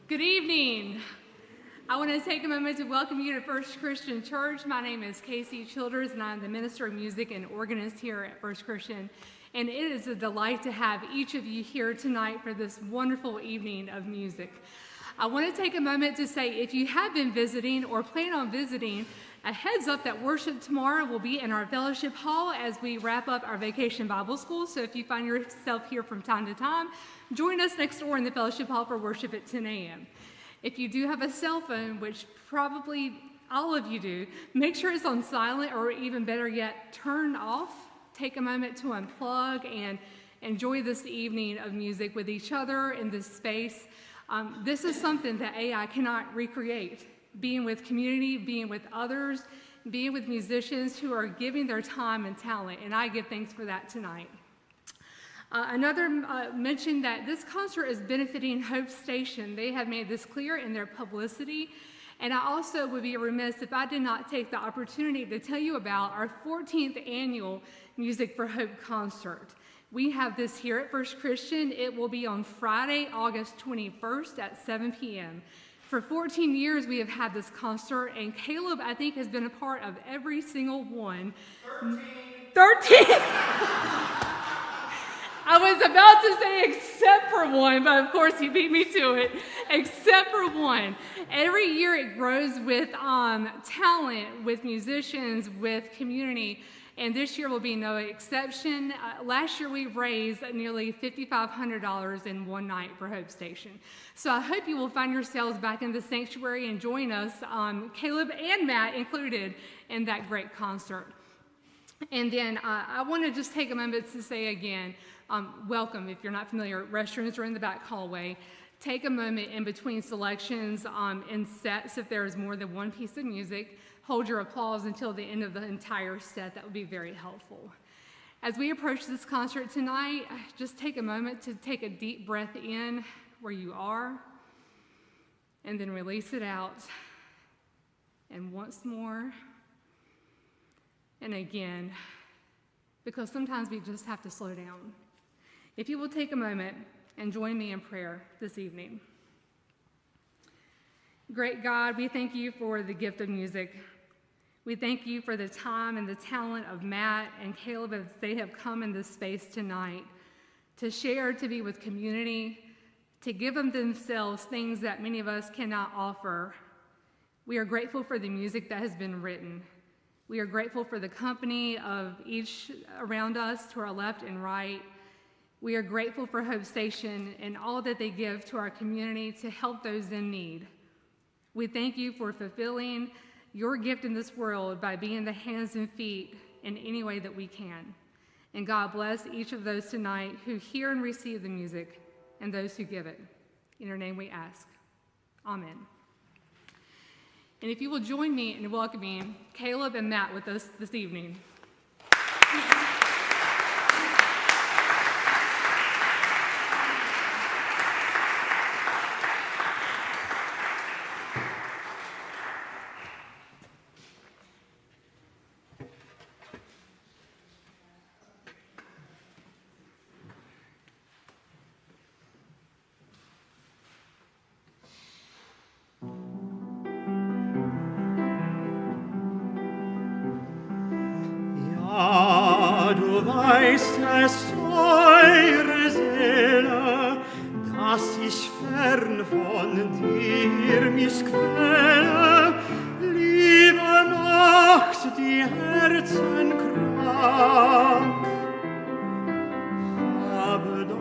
Good evening. I want to take a moment to welcome you to First Christian Church. My name is Casey Childers, and I'm the Minister of Music and Organist here at First Christian. And it is a delight to have each of you here tonight for this wonderful evening of music. I want to take a moment to say, if you have been visiting or plan on visiting, a heads up that worship tomorrow will be in our fellowship hall as we wrap up our Vacation Bible School. So if you find yourself here from time to time, join us next door in the fellowship hall for worship at 10 a.m. If you do have a cell phone, which probably all of you do, make sure it's on silent, or even better yet, turn off. Take a moment to unplug and enjoy this evening of music with each other in this space. This is something that AI cannot recreate. Being with community, being with others, being with musicians who are giving their time and talent, and I give thanks for that tonight. Another mention that this concert is benefiting Hope Station. They have made this clear in their publicity, and I also would be remiss if I did not take the opportunity to tell you about our 14th annual Music for Hope concert. We have this here at First Christian. It will be on Friday, August 21st at 7 p.m. For 14 years, we have had this concert, and Caleb, I think, has been a part of every single one. 13! I was about to say except for one, but of course he beat me to it. Except for one. Every year it grows with talent, with musicians, with community, and this year will be no exception. Last year we raised nearly $5,500 in one night for Hope Station. So I hope you will find yourselves back in the sanctuary and join us, Caleb and Matt included, in that great concert. And then I want to just take a moment to say again, welcome. If you're not familiar, restrooms are in the back hallway. Take a moment in between selections in sets if there is more than one piece of music. Hold your applause until the end of the entire set. That would be very helpful. As we approach this concert tonight, just take a moment to take a deep breath in where you are, and then release it out. And once more, and again, because sometimes we just have to slow down. If you will take a moment and join me in prayer this evening. Great God, we thank you for the gift of music. We thank you for the time and the talent of Matt and Caleb as they have come in this space tonight to share, to be with community, to give them themselves things that many of us cannot offer. We are grateful for the music that has been written. We are grateful for the company of each around us to our left and right. We are grateful for Hope Station and all that they give to our community to help those in need. We thank you for fulfilling your gift in this world by being the hands and feet in any way that we can. And God bless each of those tonight who hear and receive the music and those who give it. In your name we ask. Amen. And if you will join me in welcoming Caleb and Matt with us this evening. Du weißt es, teure Seele, dass ich fern von dir mich quäle. Liebe macht die Herzen krank. Habe Dank.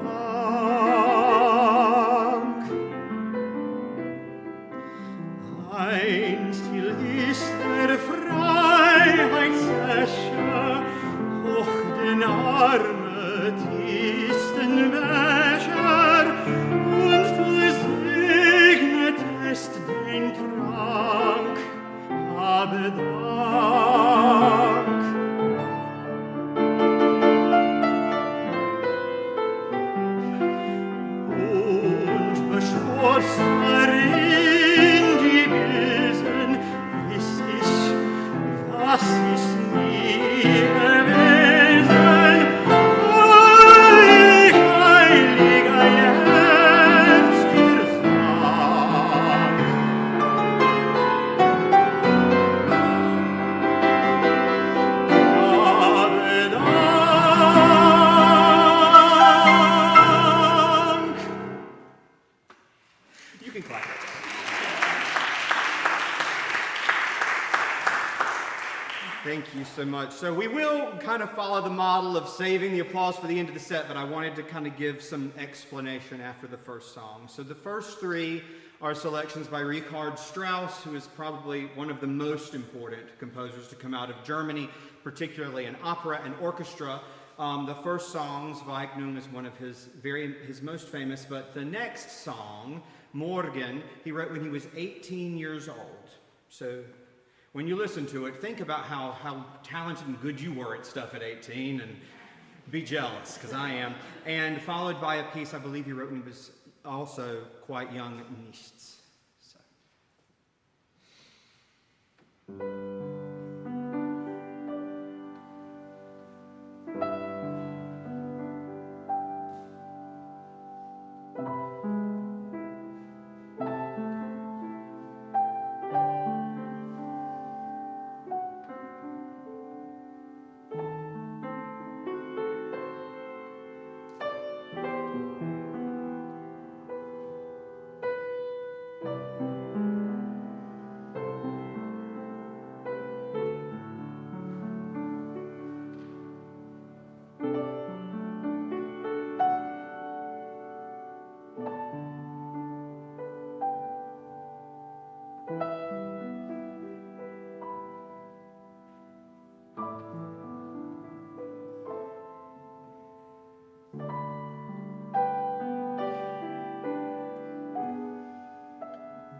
Einst ist der Freiheitssächer den armetisten Becher, und du segnetest den Trank. Habe Dank. Und beschworst darin die Bösen, wiss ich, was ist nie gewesen. Heiligkeit Thank you so much. So we will kind of follow the model of saving the applause for the end of the set, but I wanted to kind of give some explanation after the first song. So the first three are selections by Richard Strauss, who is probably one of the most important composers to come out of Germany, particularly in opera and orchestra. The first song, Zueignung, is one of his most famous, but the next song, Morgen, he wrote when he was 18 years old. So when you listen to it, think about how talented and good you were at stuff at 18 and be jealous, because I am. And followed by a piece I believe he wrote when he was also quite young, Nichts.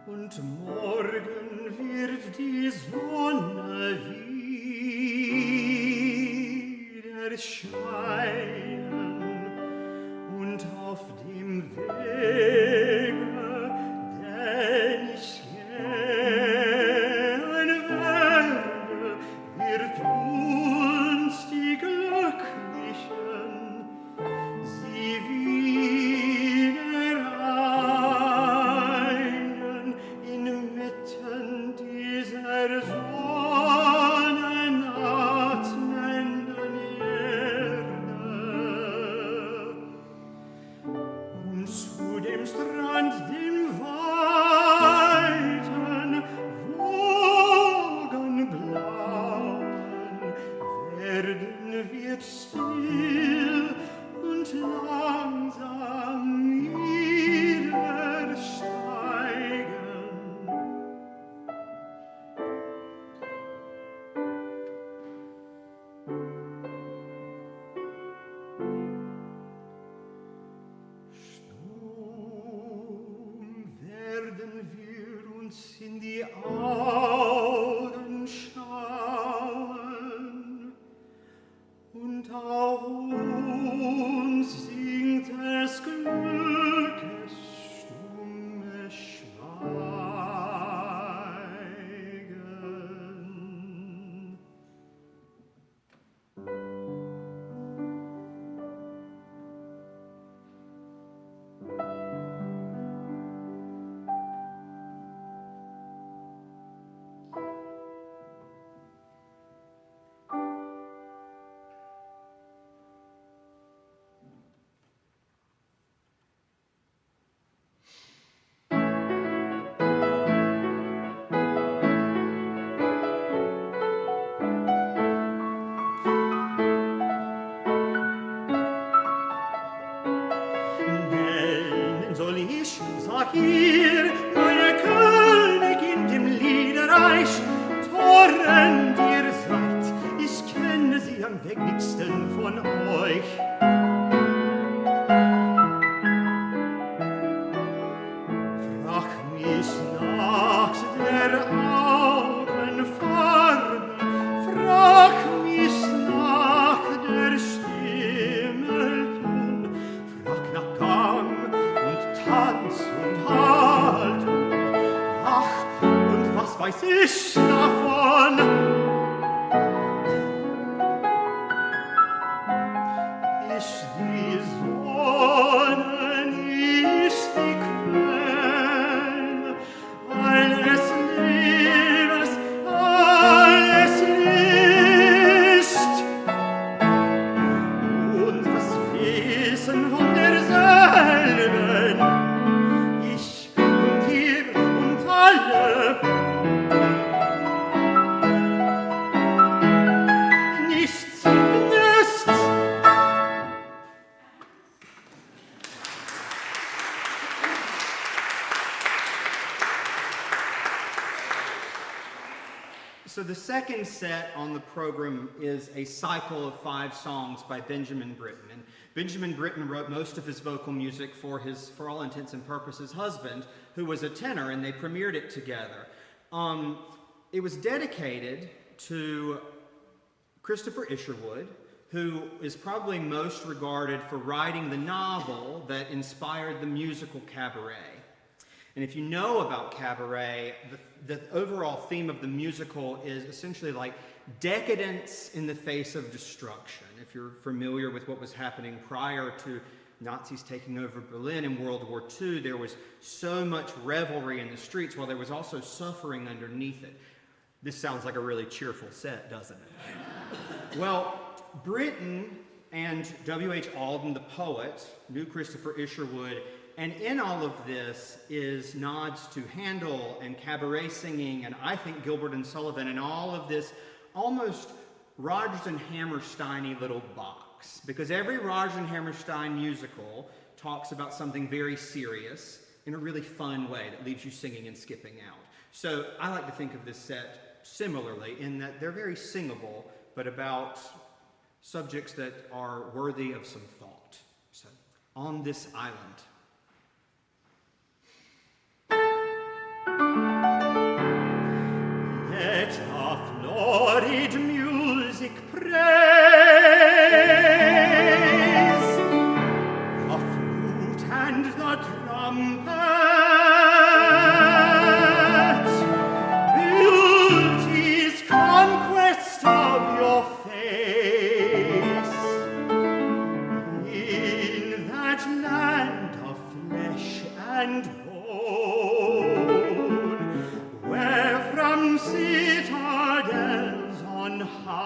Und morgen wird die Sonne wieder scheinen und auf dem Wege, den ich gehen werde, wird uns die Glücklichen sie wieder einen inmitten dieser sonnenatmenden Erde. Und zu dem Strand, dem weiten Wogenblauen, werden wir still und langsam niedersteigen. Stumm werden wir uns in die Augen schauen und auf uns singt des Glückes stumme Schweigen. Denn soll ich, sag ihr, meine Königin dem Liederreich, torrend ihr seid, ich kenne sie am wenigsten von euch. Frag mich nach der Augenfarbe, frag mich nach der Stimmelton, frag nach Gang und Tanz und Haltung. Ach, und was weiß ich davon? Ist die Sonne nicht die Quelle alles Lebens, alles Licht? Und was wissen von derselben? Ich und ihr und alle. So the second set on the program is a cycle of 5 songs by Benjamin Britten. And Benjamin Britten wrote most of his vocal music for his, for all intents and purposes, husband, who was a tenor, and they premiered it together. It was dedicated to Christopher Isherwood, who is probably most regarded for writing the novel that inspired the musical Cabaret. And if you know about Cabaret, the overall theme of the musical is essentially like decadence in the face of destruction. If you're familiar with what was happening prior to Nazis taking over Berlin in World War II, there was so much revelry in the streets while there was also suffering underneath it. This sounds like a really cheerful set, doesn't it? Well, Britten and W.H. Auden, the poet, knew Christopher Isherwood, and in all of this is nods to Handel and cabaret singing, and I think Gilbert and Sullivan, and all of this almost Rodgers and Hammerstein-y little box. Because every Rodgers and Hammerstein musical talks about something very serious in a really fun way that leaves you singing and skipping out. So I like to think of this set similarly in that they're very singable, but about subjects that are worthy of some thought. So, On This Island. Let a florid music praise the flute and the trumpet. Beauty's conquest of your face in that land of flesh and bone, where from citadels on high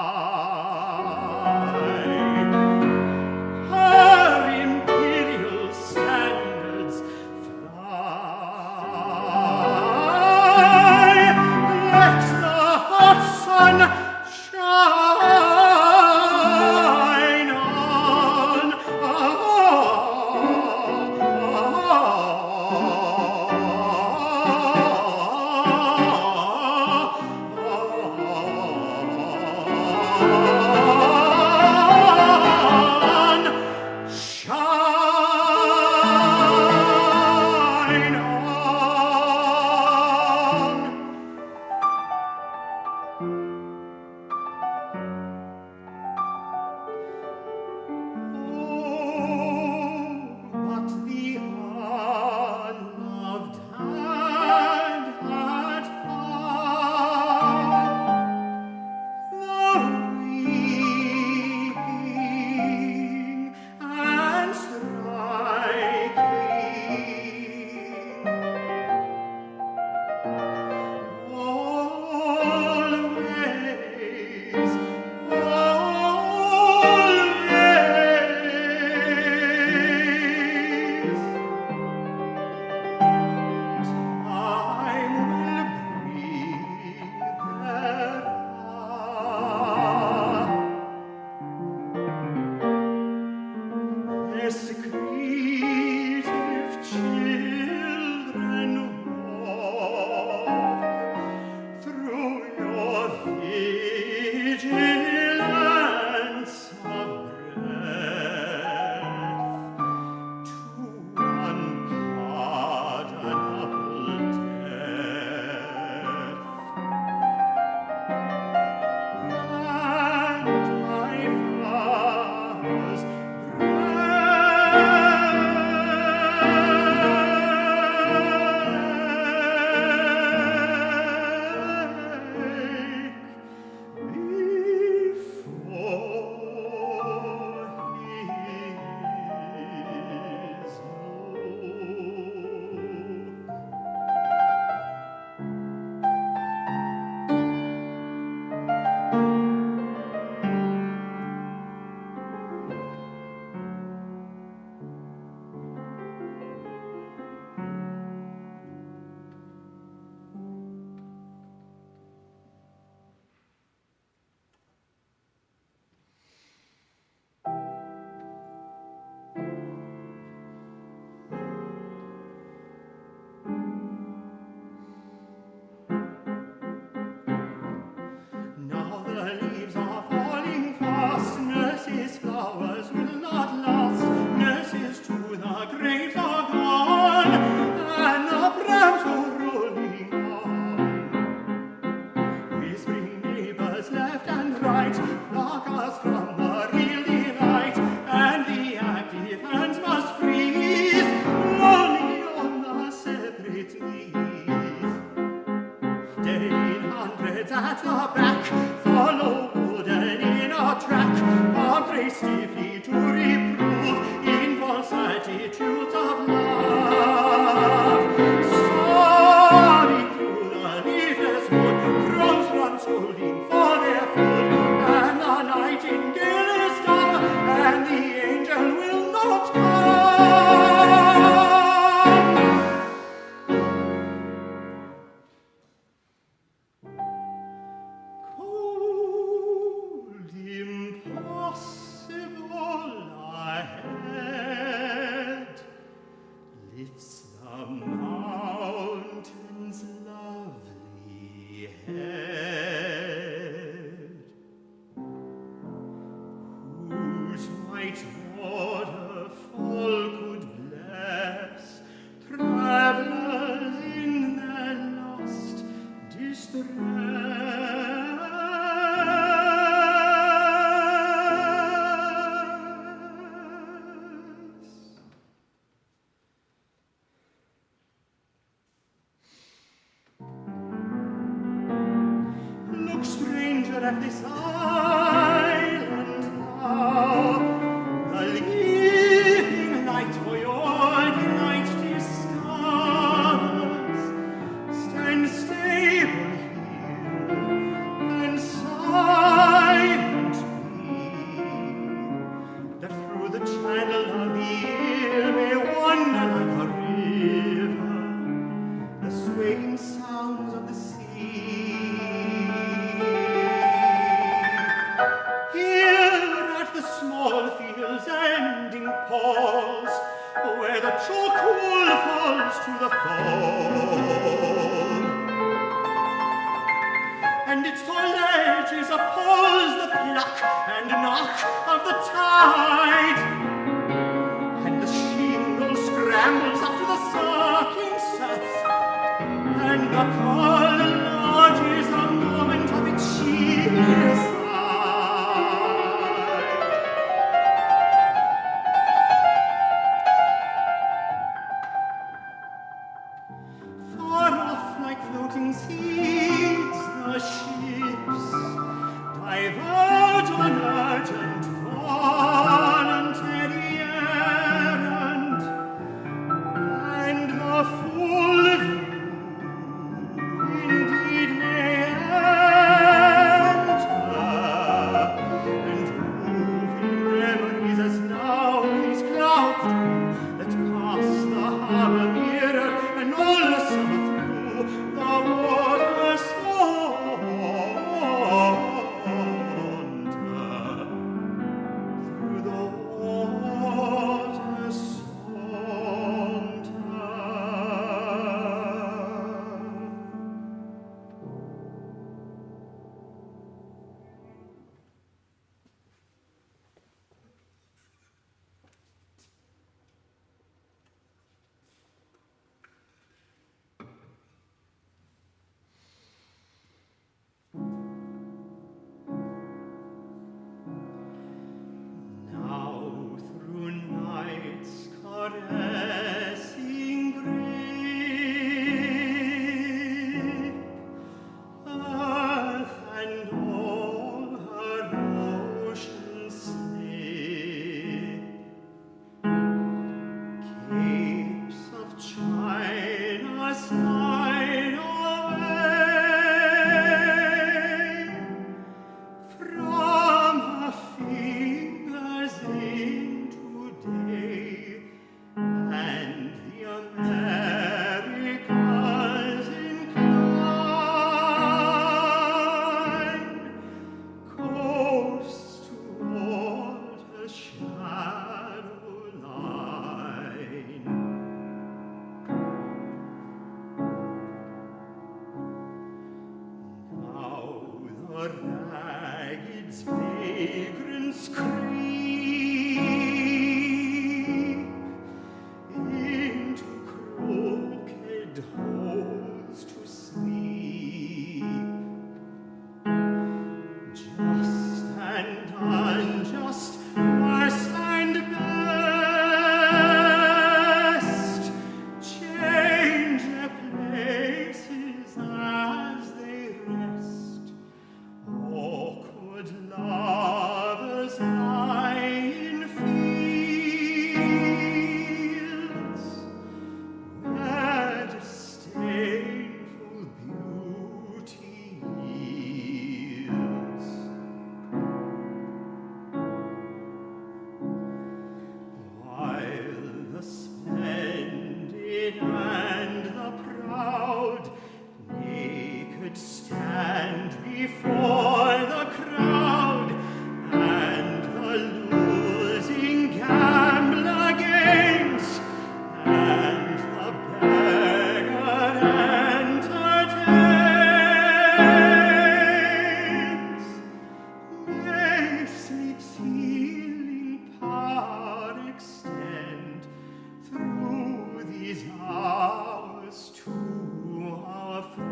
her imperial standards fly. Let the hot sun shine on. Oh, Dead hundreds at the back followed in a track, Andre stiffly to reprove in false attitudes of love. Soaring through the leafless wood, crows run scolding for their food, and the nightingale is dumb, and the angel will not come. Cold, impossible ahead, lifts the mountain's lovely head, whose white waterfall could bless travelers in their lost distress. Look, stranger, at this island now, the living light for your delight discovers. Stand stable here, and silent be, that through the channel of the ear may wander like a river the swaying sounds of the sea. Here at the small field's ending pause, where the chalk wall falls to the foam, and its tall edges oppose the pluck and knock of the tide, and the shingle scrambles up to the sucking surf, and the call lodges a moment of its sheer side. Far off like floating seeds the ships diverge on urgent voluntary errand, and the full view indeed may enter, and moving memories as now these clouds do, that pass the harbor mirror and all the summer through the water saunter, through the water saunter. Now through night's caressing grip, earth and all her oceans slip. Capes of China slide away from her fingers into day, and the Americas incline coast toward her shadow line. Now the ragged vagrants creep into crooked holes to sleep. Just and unjust, worst and best, change their places as before the crowd, and the losing gambler gains, and the beggar entertains. May sleep's healing power extend through these hours to our friend.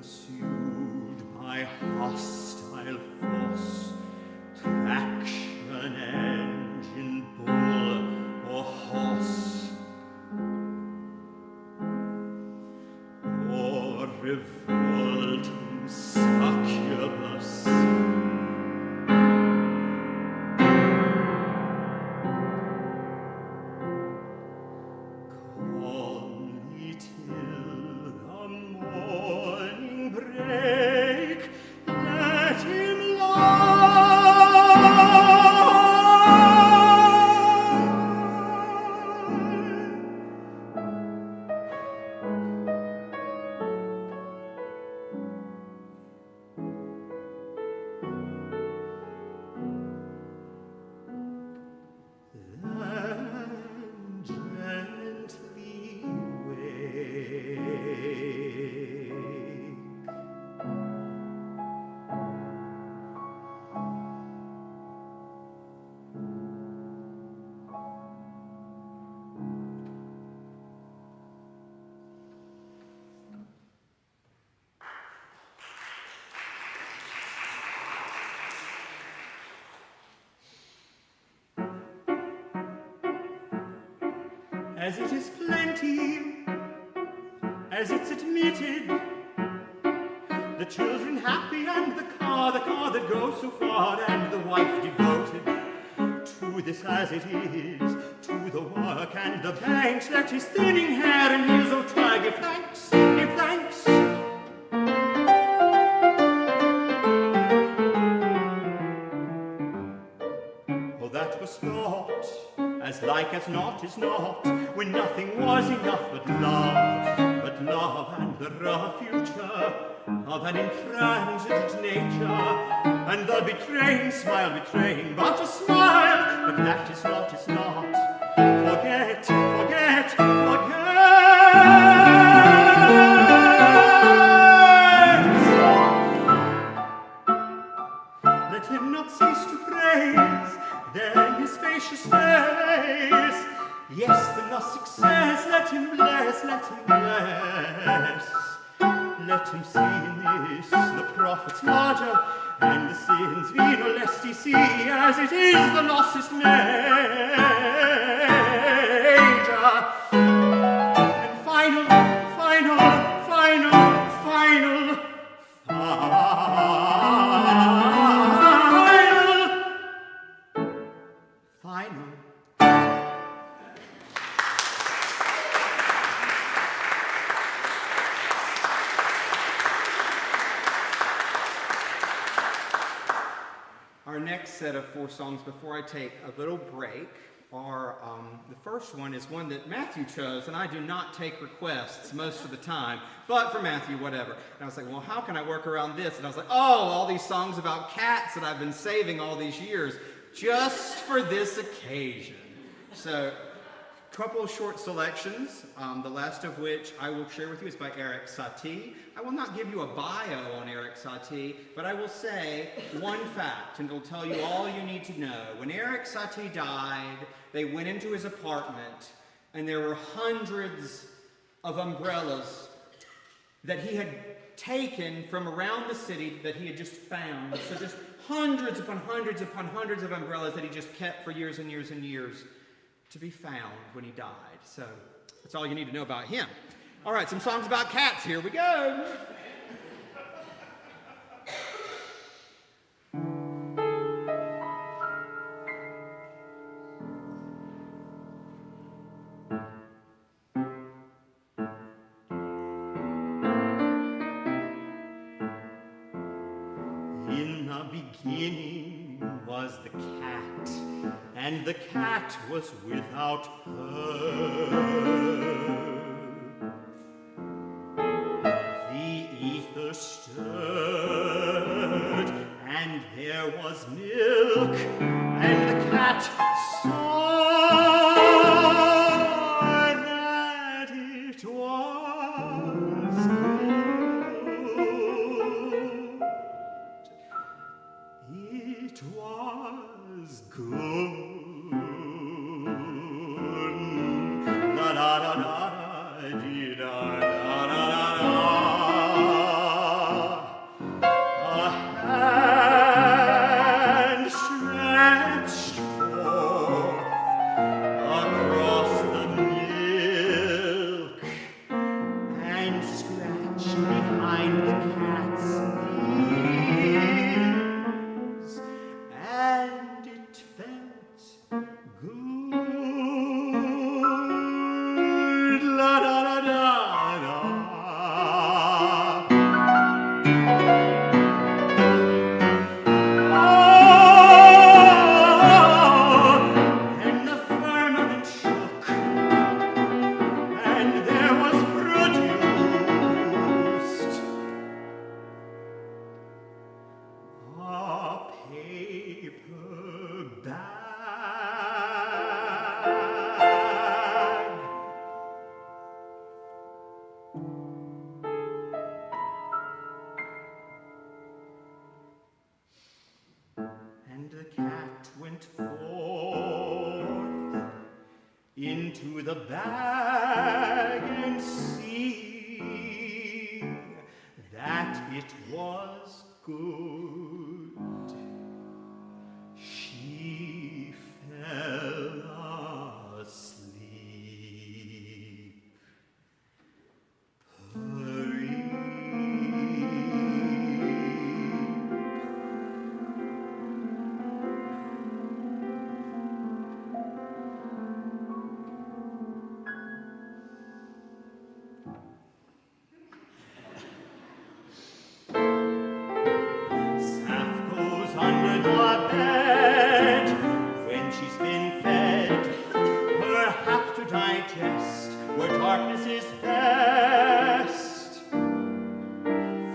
Unpursued by hostile force, traction, engine, bull, or horse, or revolting succubus, call me till the morning break, let him then gently wake. As it is plenty, as it's admitted, the children happy and the car that goes so far, and the wife devoted to this as it is, to the work and the banks. Let his thinning hair and his old tie give thanks, give thanks. Oh, that was thought, as like as not is not, when nothing was enough but love and the refuge of an intransigent nature, and the betraying smile betraying but a smile, but that is not, is not. Forget, forget, forget. Let him not cease to praise, then his spacious face. Yes, the lost success, let him bless, let him bless. Let him see in this the profits larger, and the sins venal lest he see, as it is the losses major. And final, final, final, final, final. Our next set of 4 songs, before I take a little break, are the first one is one that Matthew chose, and I do not take requests most of the time, but for Matthew, whatever. And I was like, well, how can I work around this? And I was like, oh, all these songs about cats that I've been saving all these years just for this occasion. So, a couple of short selections, the last of which I will share with you is by Erik Satie. I will not give you a bio on Erik Satie, but I will say one fact, and it'll tell you all you need to know. When Erik Satie died, they went into his apartment, and there were hundreds of umbrellas that he had taken from around the city that he had just found. So just hundreds upon hundreds upon hundreds of umbrellas that he just kept for years and years and years to be found when he died. So that's all you need to know about him. All right, some songs about cats. Here we go. In the beginning was the cat, and the cat was without purr. to the bag and see that it was good. She fell asleep. Where darkness is best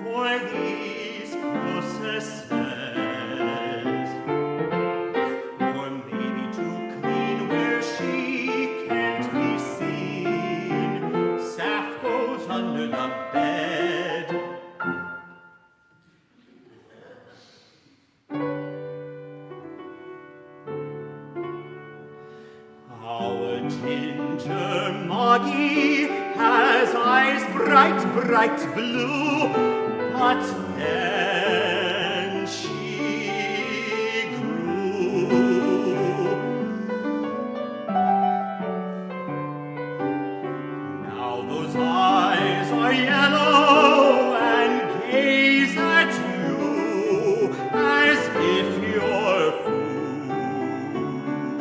for these processes, or maybe to clean where she can't be seen. Saf goes under the bed. Our ginger Moggy has eyes bright, bright blue, but then she grew. Now those eyes are yellow and gaze at you as if you're food,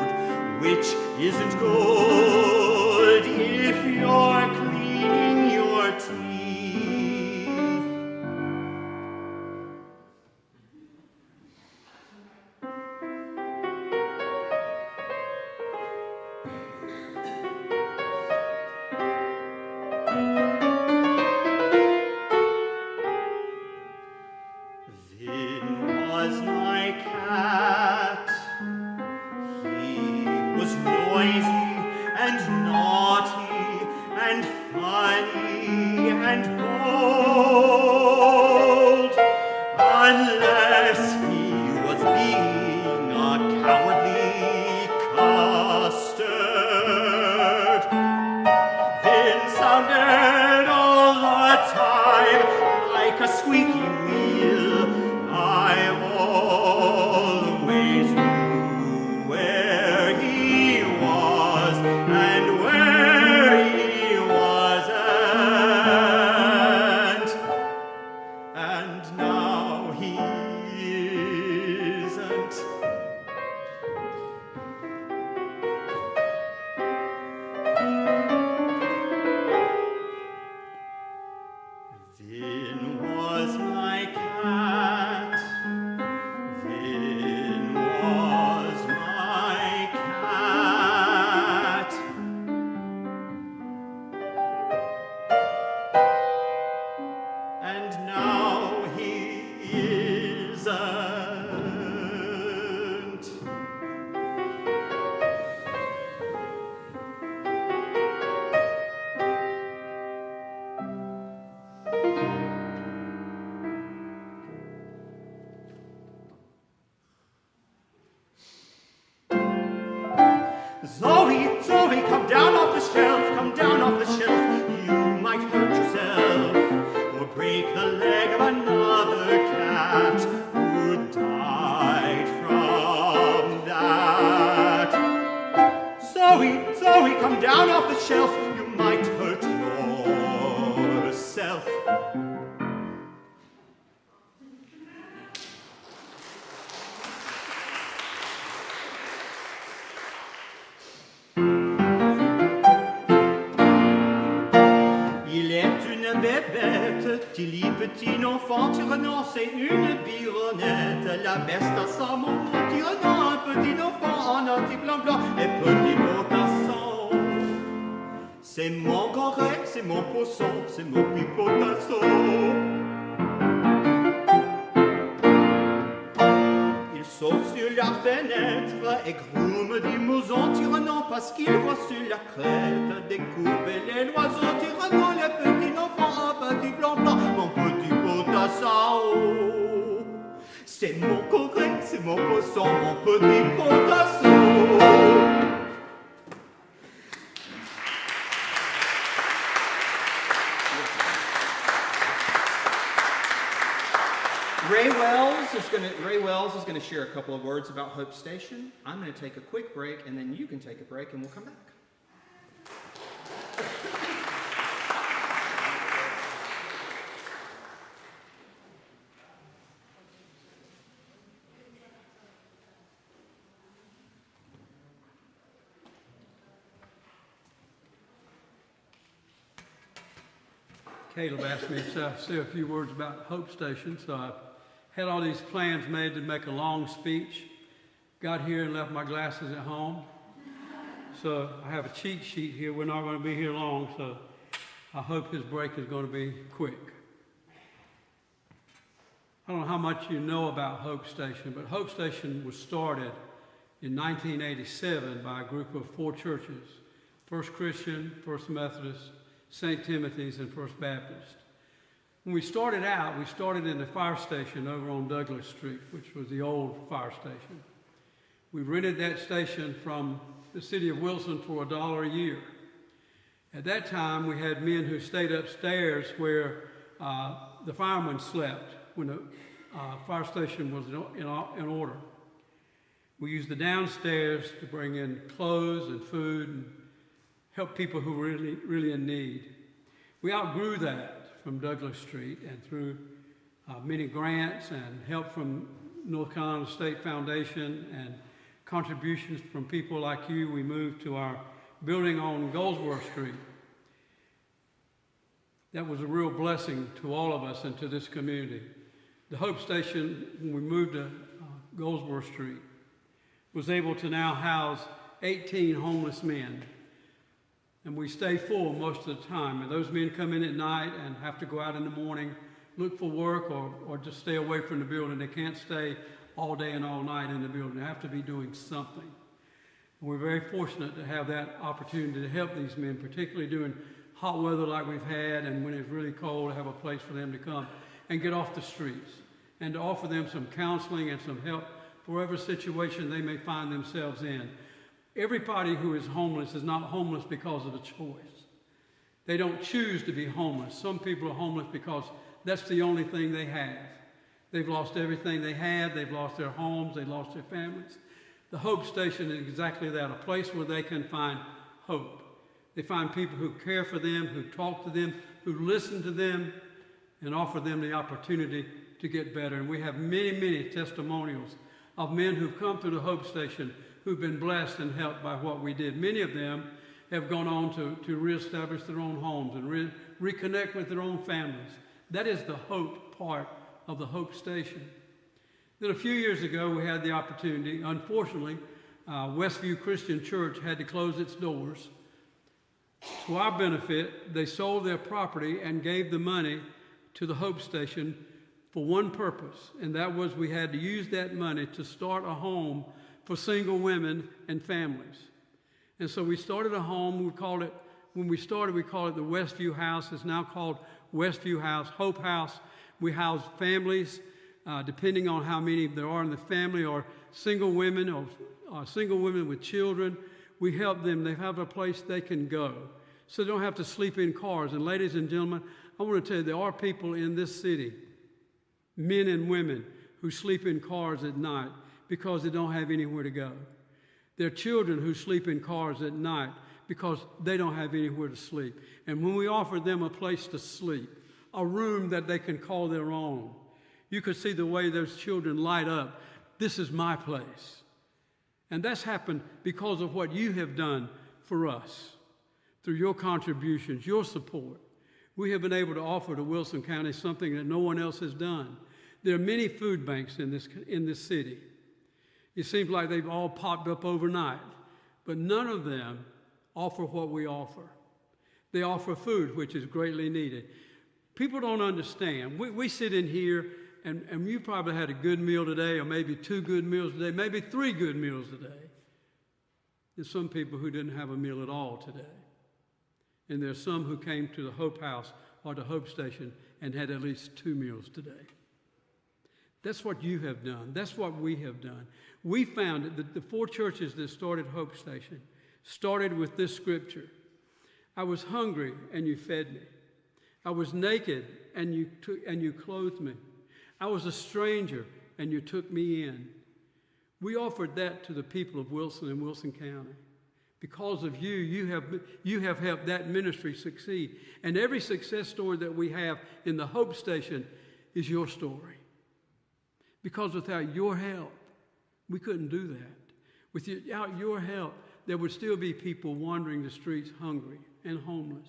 which isn't good if you're cleaning your teeth. Vin was my cat. He was noisy and naughty and funny and bold, unless he was being a cowardly custard. Vin sounded all the time like a squeaky wheel. I always knew where he was and where he wasn't, and now he isn't. Vin was my cat. Vin was my cat. And now he isn't. Zoe, Zoe, come down off the shelf, come down off the shelf. You might hurt yourself or break the leg of another cat who died from that. Zoe, Zoe, come down off the shelf. You might hurt yourself. Il est une bébête, Tilly, petit enfant, Tyrannon, c'est une bironnette. La bête à sa maman, Tyrannon, un petit enfant en anti-blanc-blanc et petit potasson. C'est mon correct, c'est mon poisson, c'est mon pipotasson. Il saute sur la fenêtre et groume des mousons, Tyrannon, parce qu'il voit sur la crête découper les loiseaux, Tyrannon, le petit enfant, un petit blanc-blanc, mon petit potasson. C'est mon correct, c'est mon poisson, mon petit potasson. Ray Wells is going to share a couple of words about Hope Station. I'm going to take a quick break, and then you can take a break, and we'll come back. Caleb asked me to say a few words about Hope Station, so I had all these plans made to make a long speech. Got here and left my glasses at home. So I have a cheat sheet here. We're not going to be here long, so I hope his break is going to be quick. I don't know how much you know about Hope Station, but Hope Station was started in 1987 by a group of 4 churches: First Christian, First Methodist, St. Timothy's, and First Baptist. When we started out, we started in the fire station over on Douglas Street, which was the old fire station. We rented that station from the city of Wilson for $1 a year. At that time, we had men who stayed upstairs where the firemen slept when the fire station was in order. We used the downstairs to bring in clothes and food and help people who were really in need. We outgrew that from Douglas Street, and through many grants and help from North Carolina State Foundation and contributions from people like you, we moved to our building on Goldsboro Street. That was a real blessing to all of us and to this community. The Hope Station, when we moved to Goldsboro Street, was able to now house 18 homeless men. And we stay full most of the time. And those men come in at night and have to go out in the morning, look for work, or just stay away from the building. They can't stay all day and all night in the building. They have to be doing something. And we're very fortunate to have that opportunity to help these men, particularly during hot weather like we've had, and when it's really cold, to have a place for them to come and get off the streets, and to offer them some counseling and some help for whatever situation they may find themselves in. Everybody who is homeless is not homeless because of a choice. They don't choose to be homeless. Some people are homeless because that's the only thing they have. They've lost everything they had. They've lost their homes. They've lost their families. The Hope Station is exactly that, a place where they can find hope. They find people who care for them, who talk to them, who listen to them, and offer them the opportunity to get better. And we have many, many testimonials of men who've come through the Hope Station who've been blessed and helped by what we did. Many of them have gone on to reestablish their own homes and reconnect with their own families. That is the hope part of the Hope Station. Then a few years ago, we had the opportunity. Unfortunately, Westview Christian Church had to close its doors. To our benefit, they sold their property and gave the money to the Hope Station for one purpose, and that was we had to use that money to start a home for single women and families. And so we started a home. We called it the Westview House. It's now called Westview House, Hope House. We house families, depending on how many there are in the family, or single women or single women with children. We help them. They have a place they can go, so they don't have to sleep in cars. And ladies and gentlemen, I want to tell you, there are people in this city, men and women, who sleep in cars at night because they don't have anywhere to go. There are children who sleep in cars at night because they don't have anywhere to sleep. And when we offer them a place to sleep, a room that they can call their own, you could see the way those children light up. This is my place. And that's happened because of what you have done for us. Through your contributions, your support, we have been able to offer to Wilson County something that no one else has done. There are many food banks in this city. It seems like they've all popped up overnight, but none of them offer what we offer. They offer food, which is greatly needed. People don't understand. We sit in here, and you probably had a good meal today, or maybe 2 good meals today, maybe 3 good meals today. There's some people who didn't have a meal at all today. And there's some who came to the Hope House or the Hope Station and had at least 2 meals today. That's what you have done. That's what we have done. We found that the 4 churches that started Hope Station started with this scripture. I was hungry and you fed me. I was naked and you clothed me. I was a stranger, and you took me in. We offered that to the people of Wilson and Wilson County. Because of you, you have helped that ministry succeed. And every success story that we have in the Hope Station is your story. Because without your help, we couldn't do that. Without your help, there would still be people wandering the streets hungry and homeless.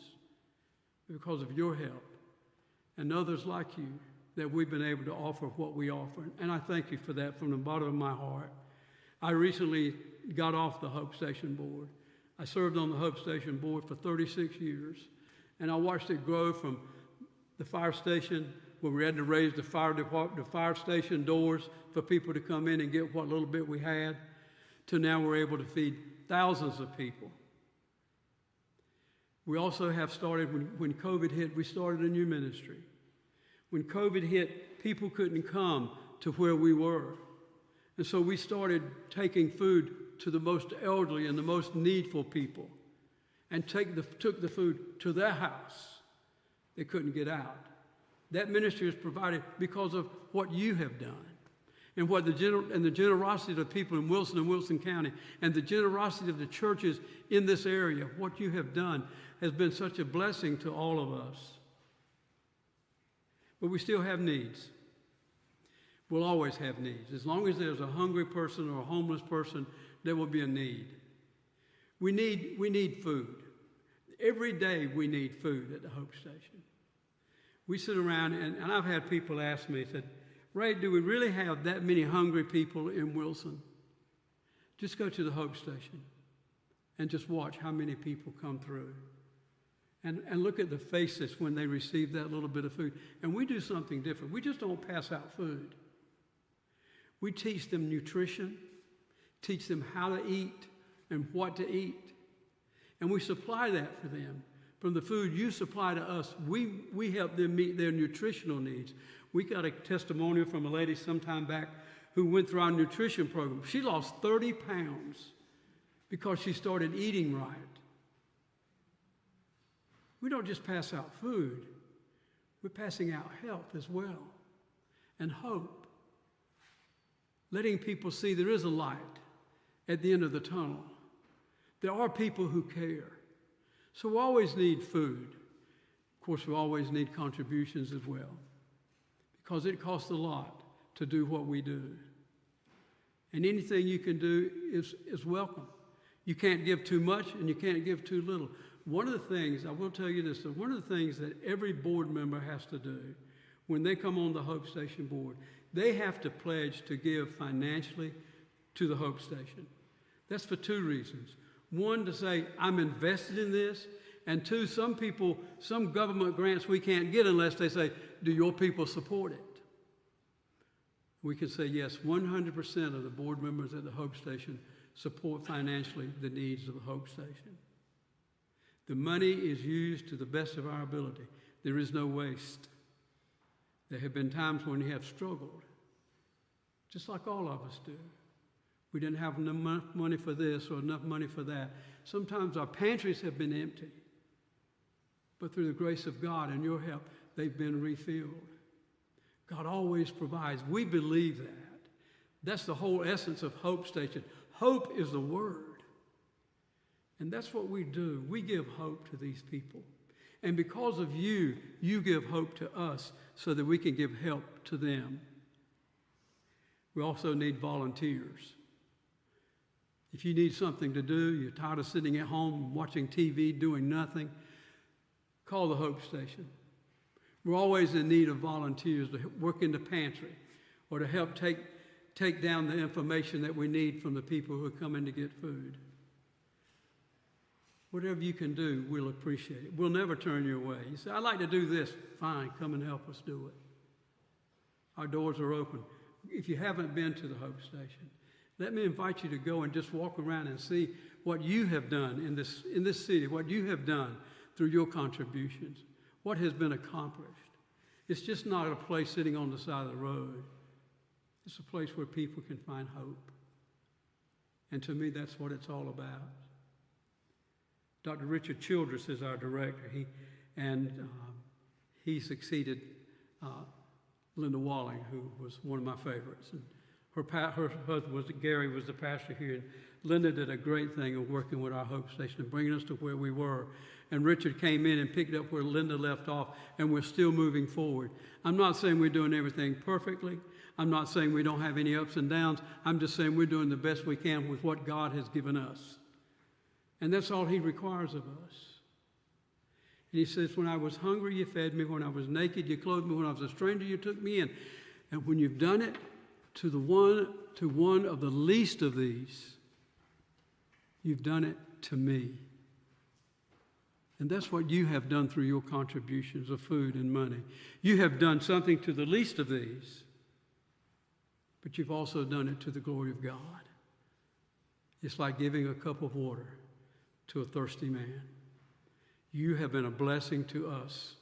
Because of your help and others like you, that we've been able to offer what we offer. And I thank you for that from the bottom of my heart. I recently got off the Hope Station board. I served on the Hope Station board for 36 years, and I watched it grow from the fire station where we had to raise the fire station doors for people to come in and get what little bit we had, to now we're able to feed thousands of people. We also have started, when COVID hit, we started a new ministry. When COVID hit, people couldn't come to where we were. And so we started taking food to the most elderly and the most needful people and took the food to their house. They couldn't get out. That ministry is provided because of what you have done and the generosity of the people in Wilson and Wilson County and the generosity of the churches in this area. What you have done has been such a blessing to all of us. But we still have needs. We'll always have needs. As long as there's a hungry person or a homeless person, there will be a need. We need food. Every day we need food at the Hope Station. We sit around, and I've had people ask me, said, Ray, do we really have that many hungry people in Wilson? Just go to the Hope Station and just watch how many people come through. And look at the faces when they receive that little bit of food. And we do something different. We just don't pass out food. We teach them nutrition, teach them how to eat and what to eat. And we supply that for them. From the food you supply to us, we help them meet their nutritional needs. We got a testimonial from a lady sometime back who went through our nutrition program. She lost 30 pounds because she started eating right. We don't just pass out food. We're passing out health as well and hope. Letting people see there is a light at the end of the tunnel. There are people who care. So we always need food. Of course, we always need contributions as well, because it costs a lot to do what we do. And anything you can do is welcome. You can't give too much and you can't give too little. One of the things, I will tell you this, one of the things that every board member has to do when they come on the Hope Station board, they have to pledge to give financially to the Hope Station. That's for two reasons. One, to say, I'm invested in this. And two, some government grants we can't get unless they say, do your people support it? We can say, yes, 100% of the board members at the Hope Station support financially the needs of the Hope Station. The money is used to the best of our ability. There is no waste. There have been times when we have struggled, just like all of us do. We didn't have enough money for this or enough money for that. Sometimes our pantries have been empty, but through the grace of God and your help, they've been refilled. God always provides. We believe that. That's the whole essence of Hope Station. Hope is the word. And that's what we do. We give hope to these people. And because of you, you give hope to us so that we can give help to them. We also need volunteers. If you need something to do, you're tired of sitting at home watching TV, doing nothing, call the Hope Station. We're always in need of volunteers to work in the pantry or to help take down the information that we need from the people who are coming to get food. Whatever you can do, we'll appreciate it. We'll never turn you away. You say, I'd like to do this. Fine, come and help us do it. Our doors are open. If you haven't been to the Hope Station, let me invite you to go and just walk around and see what you have done in this city, what you have done through your contributions, what has been accomplished. It's just not a place sitting on the side of the road. It's a place where people can find hope. And to me, that's what it's all about. Dr. Richard Childress is our director. He succeeded Linda Walling, who was one of my favorites. And her husband, Gary, was the pastor here. And Linda did a great thing of working with our Hope Station and bringing us to where we were. And Richard came in and picked up where Linda left off, and we're still moving forward. I'm not saying we're doing everything perfectly. I'm not saying we don't have any ups and downs. I'm just saying we're doing the best we can with what God has given us. And that's all he requires of us. And he says, when I was hungry, you fed me. When I was naked, you clothed me. When I was a stranger, you took me in. And when you've done it to one of the least of these, you've done it to me. And that's what you have done through your contributions of food and money. You have done something to the least of these, but you've also done it to the glory of God. It's like giving a cup of water to a thirsty man. You have been a blessing to us.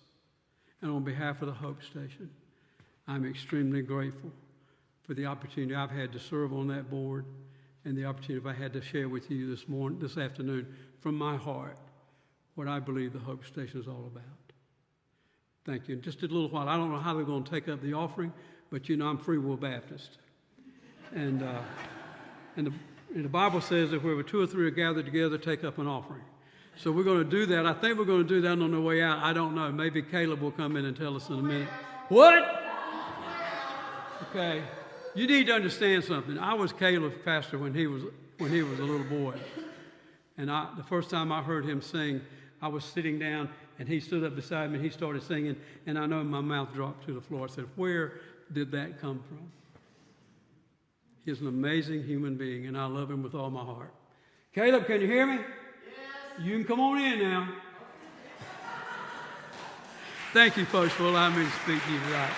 And on behalf of the Hope Station, I'm extremely grateful for the opportunity I've had to serve on that board and the opportunity I had to share with you this afternoon from my heart what I believe the Hope Station is all about. Thank you. In just a little while, I don't know how they're going to take up the offering, but you know I'm Free Will Baptist. And the Bible says that wherever two or three are gathered together, take up an offering. So we're going to do that. I think we're going to do that on the way out. I don't know. Maybe Caleb will come in and tell us in a minute. What? Okay. You need to understand something. I was Caleb's pastor when he was a little boy. And the first time I heard him sing, I was sitting down, and he stood up beside me, and he started singing, and I know my mouth dropped to the floor. I said, where did that come from? He's an amazing human being, and I love him with all my heart. Caleb, can you hear me? Yes. You can come on in now. Thank you, folks, for allowing me to speak to you tonight.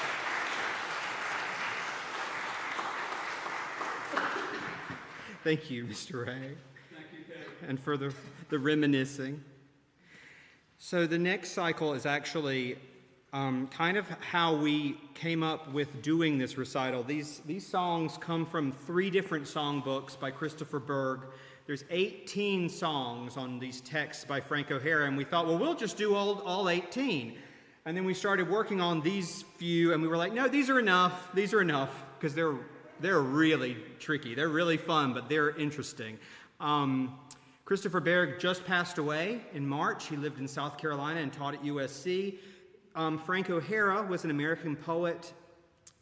Thank you, Mr. Ray. Thank you, Caleb. And for the reminiscing. So the next cycle is actually kind of how we came up with doing this recital. These songs come from 3 different songbooks by Christopher Berg. There's 18 songs on these texts by Frank O'Hara, and we thought, well, we'll just do all 18. And then we started working on these few, and we were like, no, these are enough, because they're really tricky. They're really fun, but they're interesting. Christopher Berg just passed away in March. He lived in South Carolina and taught at USC. Frank O'Hara was an American poet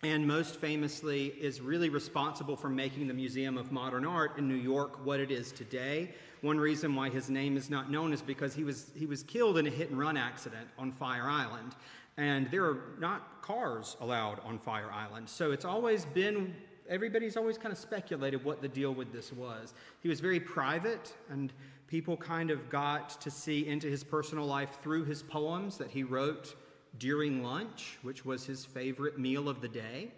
and most famously is really responsible for making the Museum of Modern Art in New York what it is today. One reason why his name is not known is because he was killed in a hit-and-run accident on Fire Island, and there are not cars allowed on Fire Island. So it's always been, everybody's always kind of speculated what the deal with this was. He was very private, and people kind of got to see into his personal life through his poems that he wrote during lunch, which was his favorite meal of the day.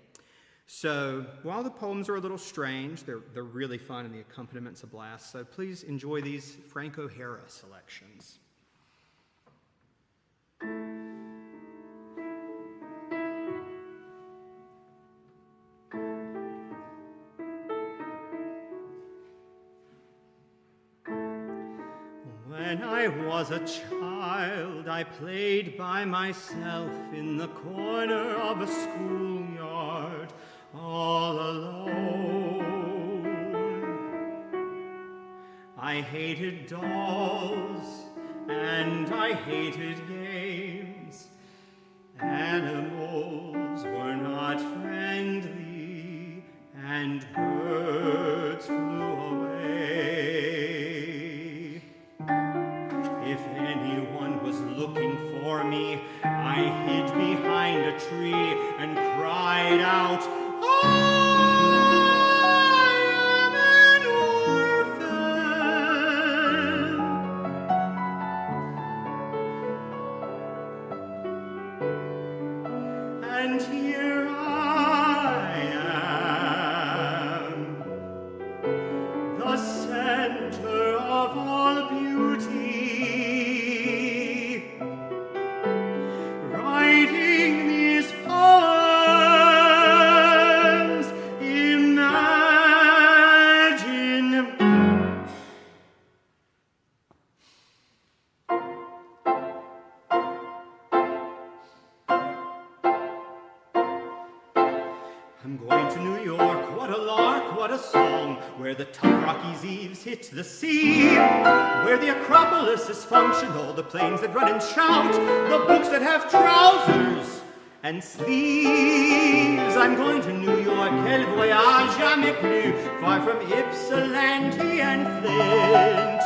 So while the poems are a little strange, they're really fun and the accompaniment a blast. So please enjoy these Frank O'Hara selections. When I was a child, I played by myself in the corner of a schoolyard, all alone. I hated dolls, and I hated games. Animals were not friendly, and birds flew away. If anyone was looking for me, I hid behind a tree and cried out, I am an orphan. And here I am, the center of all beauty, writing these poems. Imagine. I'm going to New York, what a lark, what a song, where the tough Rockies' eaves hit the sea, where the Acropolis is functional, the planes that run and shout, the books that have trousers and sleeves. I'm going to New York, quel voyage jamais plus, far from Ypsilanti and Flint,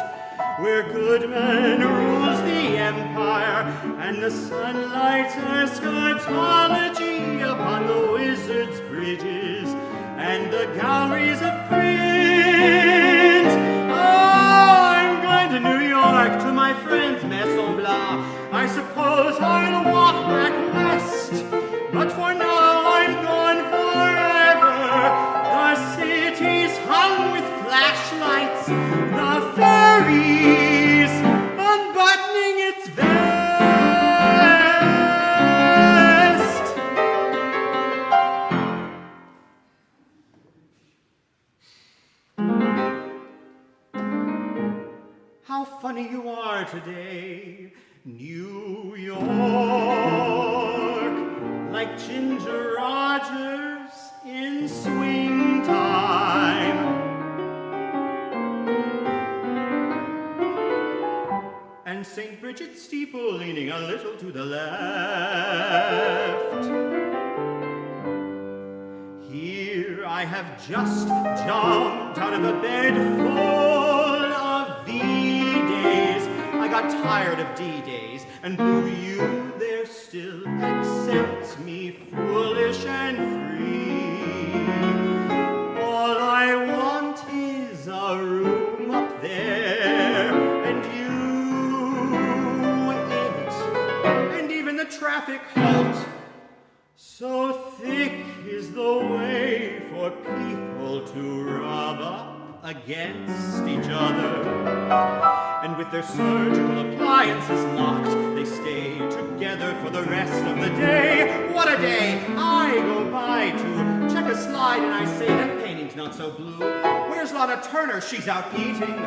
where Goodman rules the empire, and the sunlight eschatology upon the wizards' bridges and the galleries of print. Oh, I'm going to New York, to my friend's Maison Blanche. I suppose I'll walk back west, but for now I'm gone forever. The city's hung with flashlights, the ferry's unbuttoning its vest. How funny you are today, New York, like Ginger Rogers in swing time. And St. Bridget's steeple leaning a little to the left. Here I have just jumped out of a bed full of V-days. I got tired of D-days, and blew you there still accepts me foolish and free. All I want is a room up there, and you in it, and even the traffic halt. So thick is the way for people to rub up against each other, and with their surgical appliances locked, they stay together for the rest of the day. What a day! I go by to check a slide and I say, that painting's not so blue. Where's Lana Turner? She's out eating.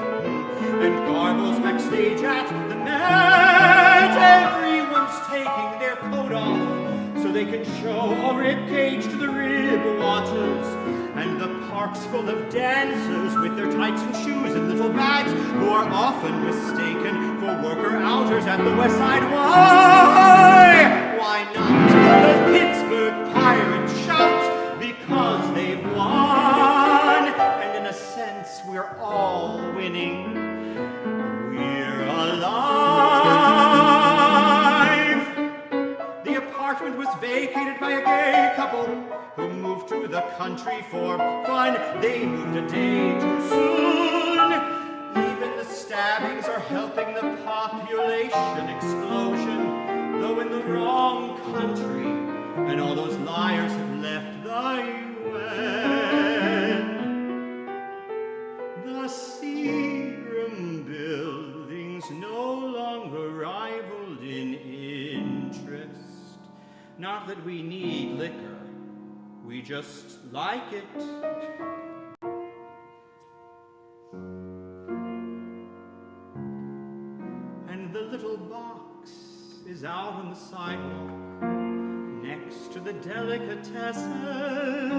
And Garbo's backstage at the Met. Everyone's taking their coat off so they can show a rib cage to the rib watchers. And the park's full of dancers with their tights and shoes and little bags, who are often mistaken for worker outers at the West Side. Why not? The Pittsburgh Pirates shout because they've won. And in a sense, we're all winning. We're alive. The apartment was vacated by a gay couple who moved to the country for fun. They moved a day too soon. Even the stabbings are helping the population explosion, though in the wrong country, and all those liars have left the UN. The Seagram buildings no longer rivaled in interest. Not that we need liquor, we just like it. And the little box is out on the sidewalk next to the delicatessen,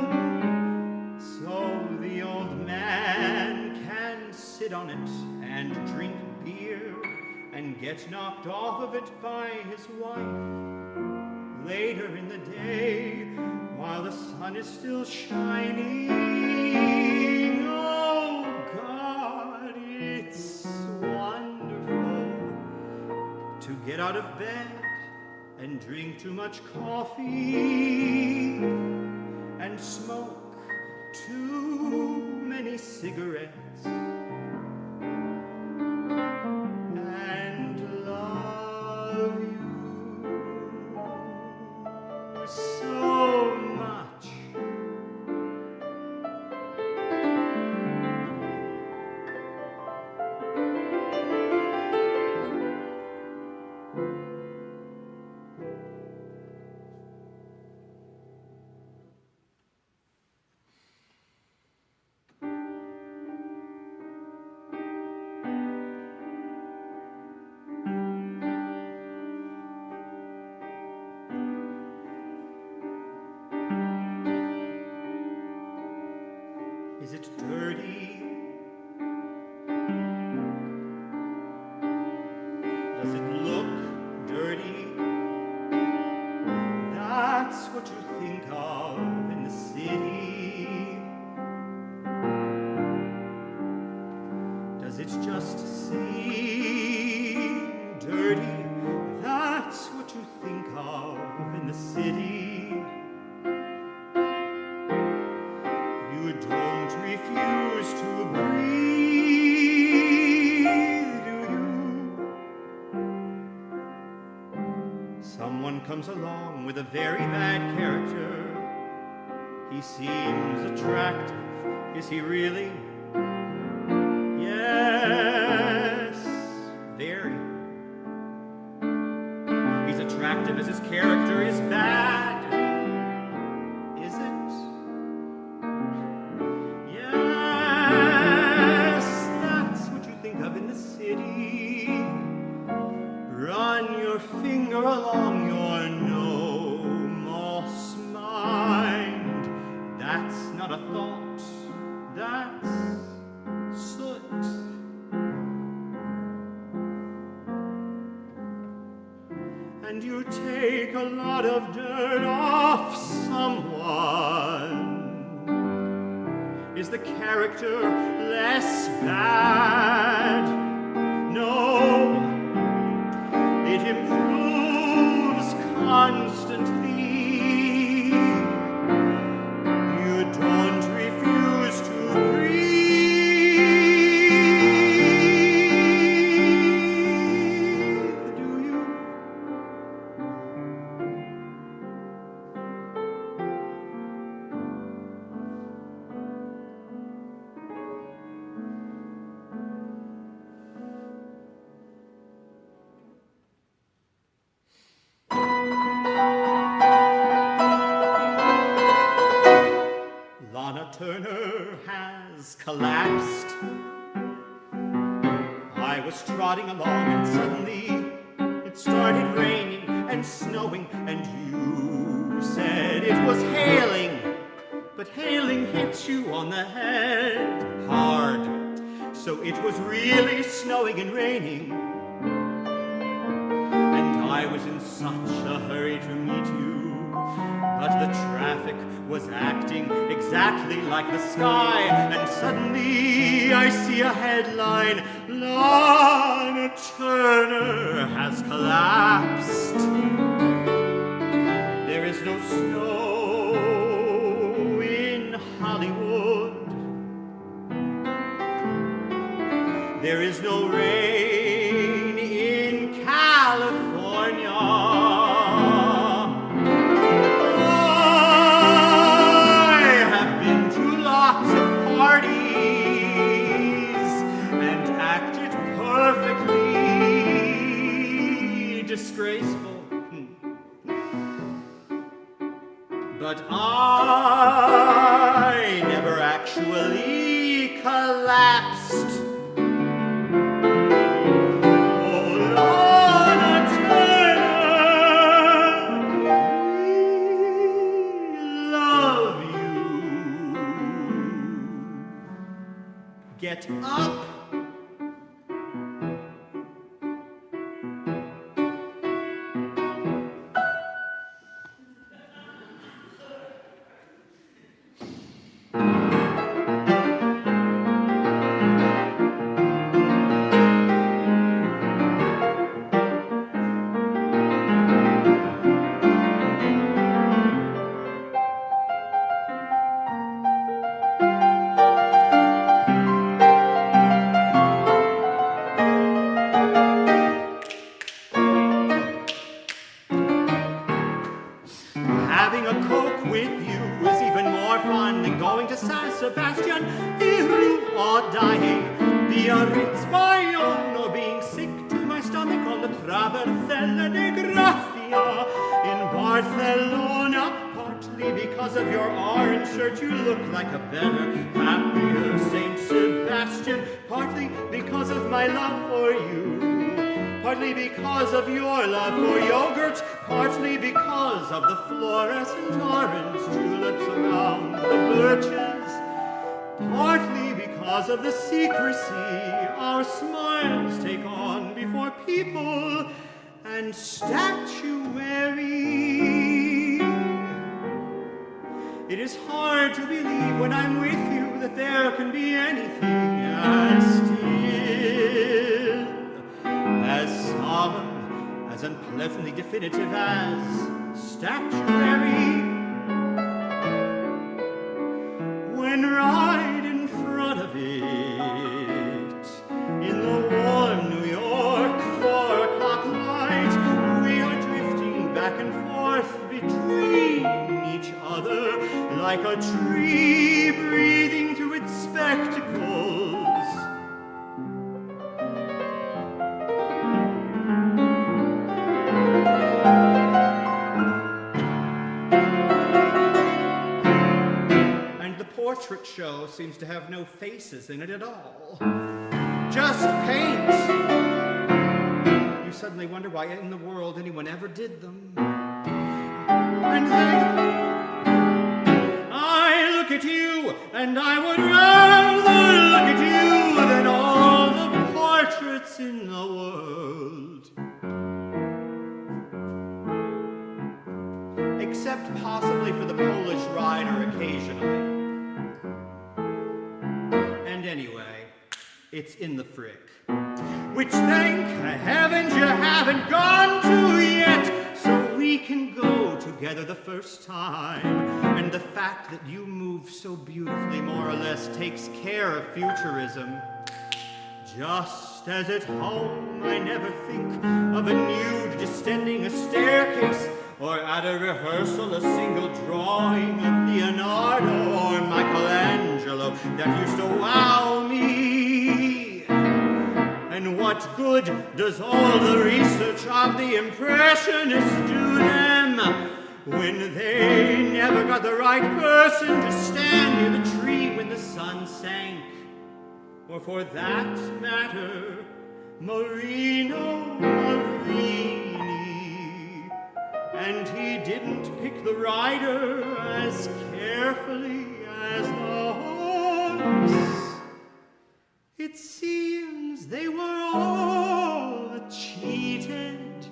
so the old man can sit on it and drink beer and get knocked off of it by his wife later in the day, while the sun is still shining. Oh God, it's wonderful to get out of bed and drink too much coffee and smoke too many cigarettes and love you so much. that's what you think of in the city. Does it just seem dirty? That's what you think of in the city. You don't refuse to breathe, do you? Someone comes along with a very bad character. He seems attractive. Is he really? Yes, very. He's attractive as his character is bad. Is it? Yes, that's what you think of in the city. Run your finger along your no moss mind. That's not a thought, that's soot. And you take a lot of dirt off someone. Is the character less bad? No, it improves constantly. You don't refuse to breathe, do you? Turner has collapsed. I was trotting along and suddenly it started raining and snowing, and you said it was hailing, but hailing hits you on the head hard. So it was really snowing and raining, and I was in such a hurry to meet you. But the traffic was acting exactly like the sky, and suddenly I see a headline: Lana Turner has collapsed. There is no snow in Hollywood. There is no rain in California. Disgraceful, but I never actually collapsed. Oh, Lana Turner, we love you. Get up. Because of your love for yogurt, partly because of the fluorescent orange tulips around the birches, partly because of the secrecy our smiles take on before people and statuary. is hard to believe when I'm with you that there can be anything as still, as solemn, as unpleasantly definitive as statuary. When right in front of it, in the warm New York 4 o'clock light, we are drifting back and forth between each other like a tree breathing through its spectacles. Portrait show seems to have no faces in it at all. Just paint. You suddenly wonder why in the world anyone ever did them. And then I look at you, and I would rather look at you than all the portraits in the world. Except possibly for the Polish rider occasionally. Anyway, it's in the frick. Which thank heavens you haven't gone to yet, so we can go together the first time. And the fact that you move so beautifully more or less takes care of futurism. Just as at home I never think of a nude descending a staircase, or at a rehearsal a single drawing of Leonardo or Michelangelo that used to wow me. And what good does all the research of the Impressionists do them when they never got the right person to stand near the tree when the sun sank? Or for that matter, Marino Marini. And he didn't pick the rider as carefully as the horse. It seems they were all cheated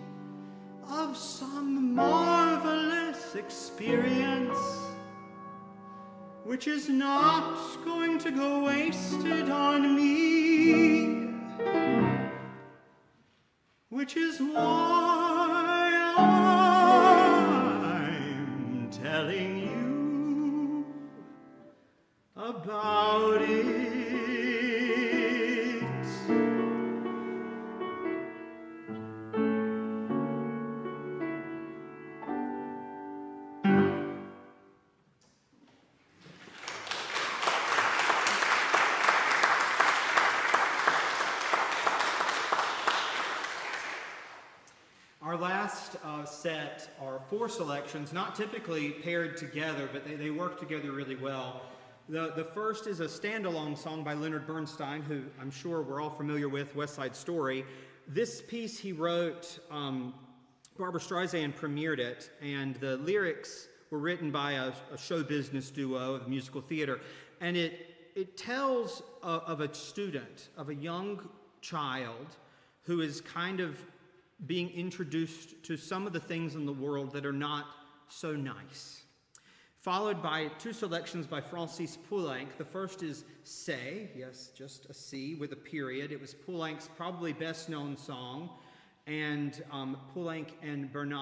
of some marvelous experience, which is not going to go wasted on me, which is why I'm telling you about it. Our last set are 4 selections, not typically paired together, but they work together really well. The first is a standalone song by Leonard Bernstein, who I'm sure we're all familiar with, West Side Story. This piece he wrote, Barbra Streisand premiered it, and the lyrics were written by a show business duo of musical theater. And it tells of a student, of a young child who is kind of being introduced to some of the things in the world that are not so nice. Followed by 2 selections by Francis Poulenc. The first is C'est, yes, just a C with a period. It was Poulenc's probably best known song, and Poulenc and Berg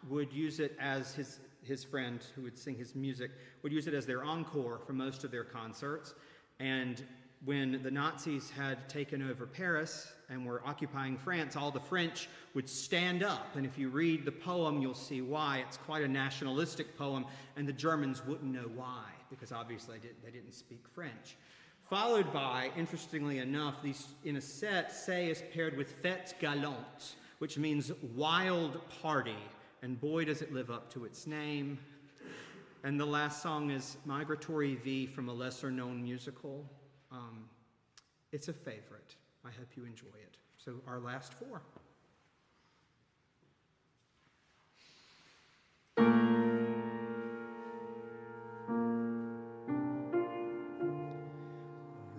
would use it as his friend who would sing his music, would use it as their encore for most of their concerts. And when the Nazis had taken over Paris and were occupying France, all the French would stand up. And if you read the poem, you'll see why. It's quite a nationalistic poem, and the Germans wouldn't know why, because obviously they didn't speak French. Followed by, interestingly enough, these in a set, C'est is paired with Fête Galante, which means wild party. And boy, does it live up to its name. And the last song is Migratory V from a lesser-known musical. It's a favorite. I hope you enjoy it. So our last 4.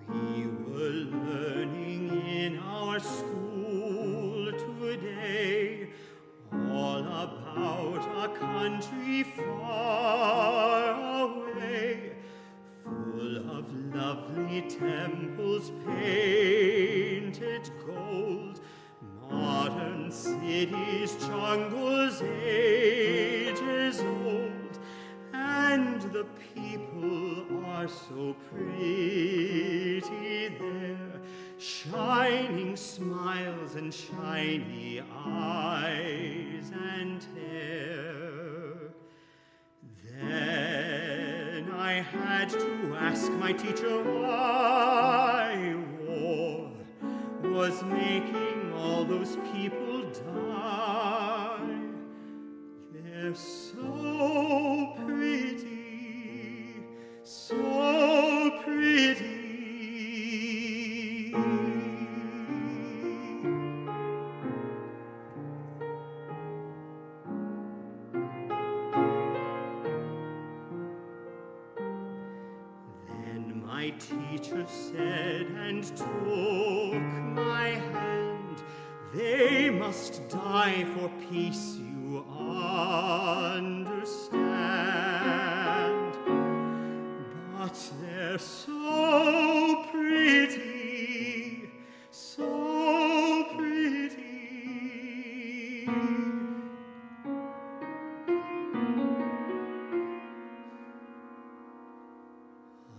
We were learning in our school today all about a country far away. lovely temples painted gold, modern cities, jungles, ages old, and the people are so pretty there, shining smiles and shiny eyes and hair. Then I had to ask my teacher why war was making all those people die. They're so pretty, so pretty. My teacher said and took my hand, they must die for peace, you understand. But they're so pretty, so pretty.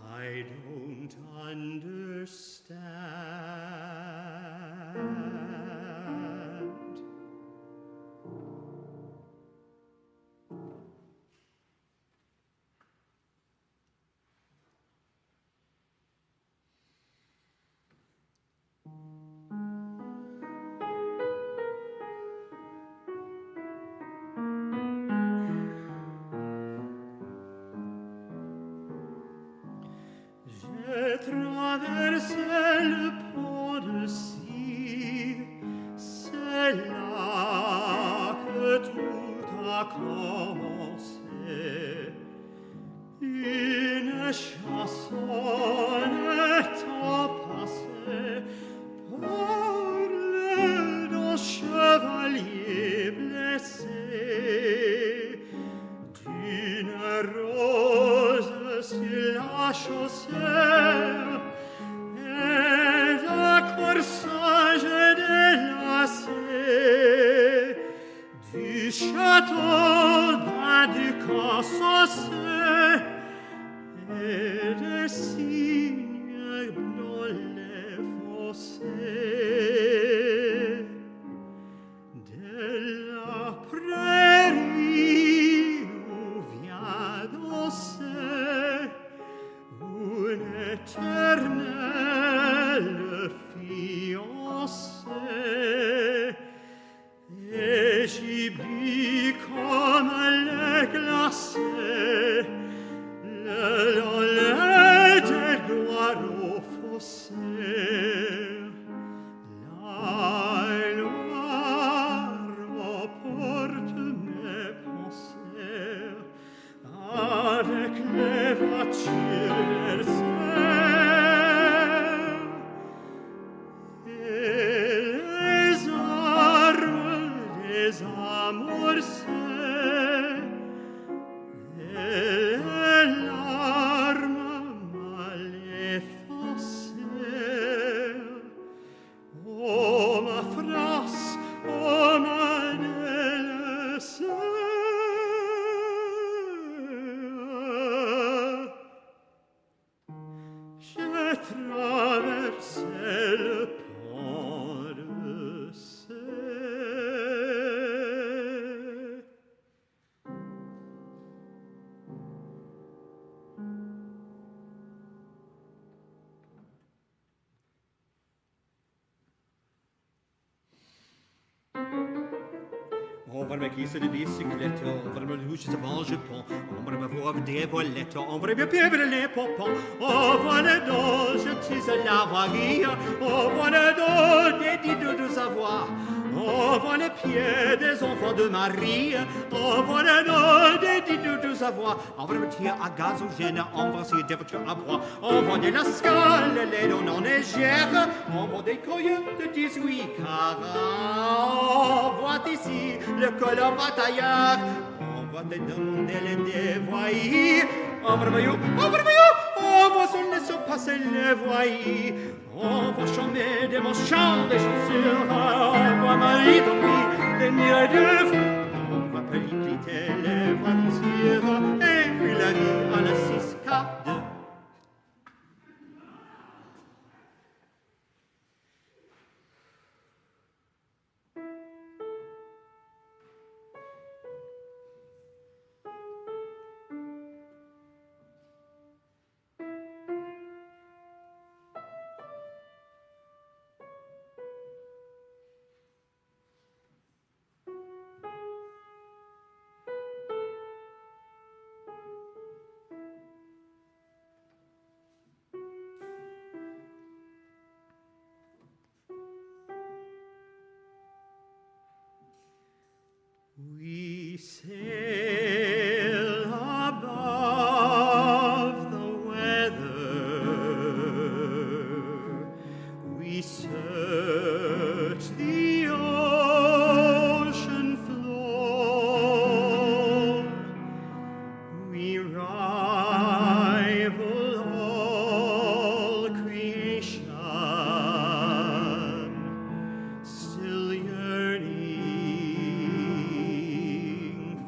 I don't understand. J'ai traversé le pont de Scie, c'est là que tout a commencé. Une chanson étant passée par le don chevalier blessé, d'une rose sur la chaussée et d'un corsage délacé, du château d'un duc insensé et des cygnes dans les fossés. De la prairie où vient danser une éternelle fiancée, et j'y bis comme les glacés le lait des gloires au fossé. La Loire emporte mes pensées avec les voitures versées et les armes des amorcées et les larmes mal effacées. Oh ma France, oh ma délaissée. J'ai traversé le pont de Sée. On va me kisser des bicyclettes, on va me doucher avant je pont, on va me voir des voilettes, on va me perdre les pompons, on va le dos, je tisse la varie, on va le dos des dides de savoir, on va les pieds des enfants de Marie, on va le dos des dides de savoir, on va me tirer à gazogène, on va essayer des voitures à bois, on va des lascales, les dons en légère, on va des coyotes de 18 carats, on voit ici le colon bataillard, on va te demander le dévoyer, on va le maillot, on va le maillot, on Envoie son nez sur passer les voyés. Envoie chanter des mots, chants des chaussures. Envoie Marie ton nuit, les mille d'œufs. Envoie pellicliter les voix d'ensire. Et puis la vie à la 6K2. We sail above the weather. We search the ocean floor. We rival all creation. Still yearning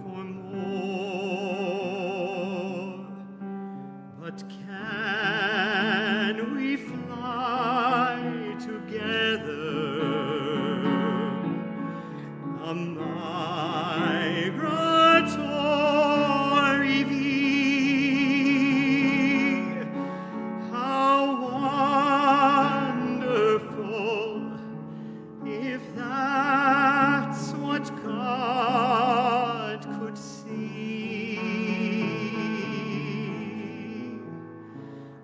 for more. But can we fly together? A migratory bee. How wonderful if that's what God could see.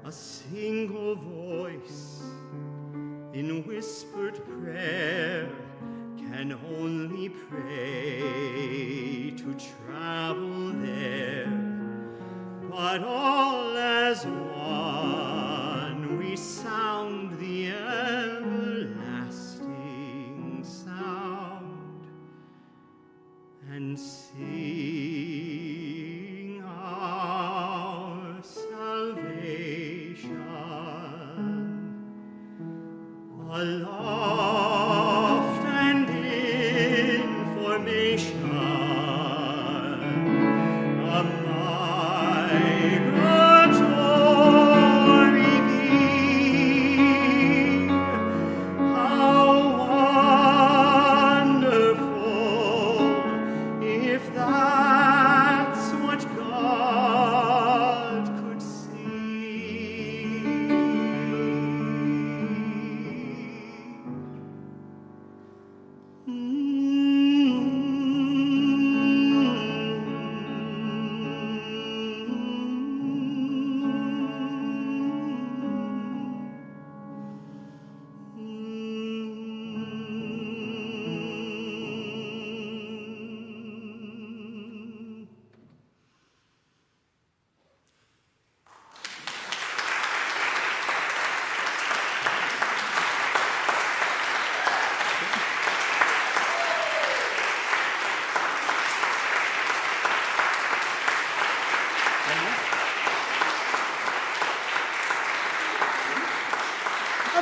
A single voice in whispered prayer can only pray to travel there. But all as one we sound the everlasting sound and sing our salvation. Aloft and in formation, a migratory bee. How wonderful if that's what God could see.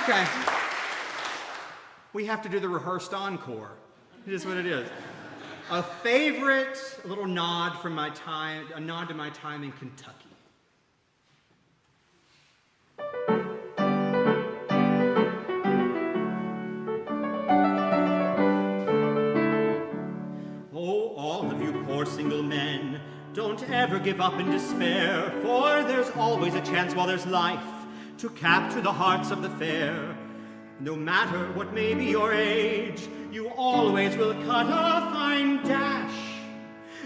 Okay. We have to do the rehearsed encore. It is what it is. A favorite, a little nod from my time, a nod to my time in Kentucky. Oh, all of you poor single men, don't ever give up in despair, for there's always a chance while there's life to capture the hearts of the fair. No matter what may be your age, you always will cut a fine dash.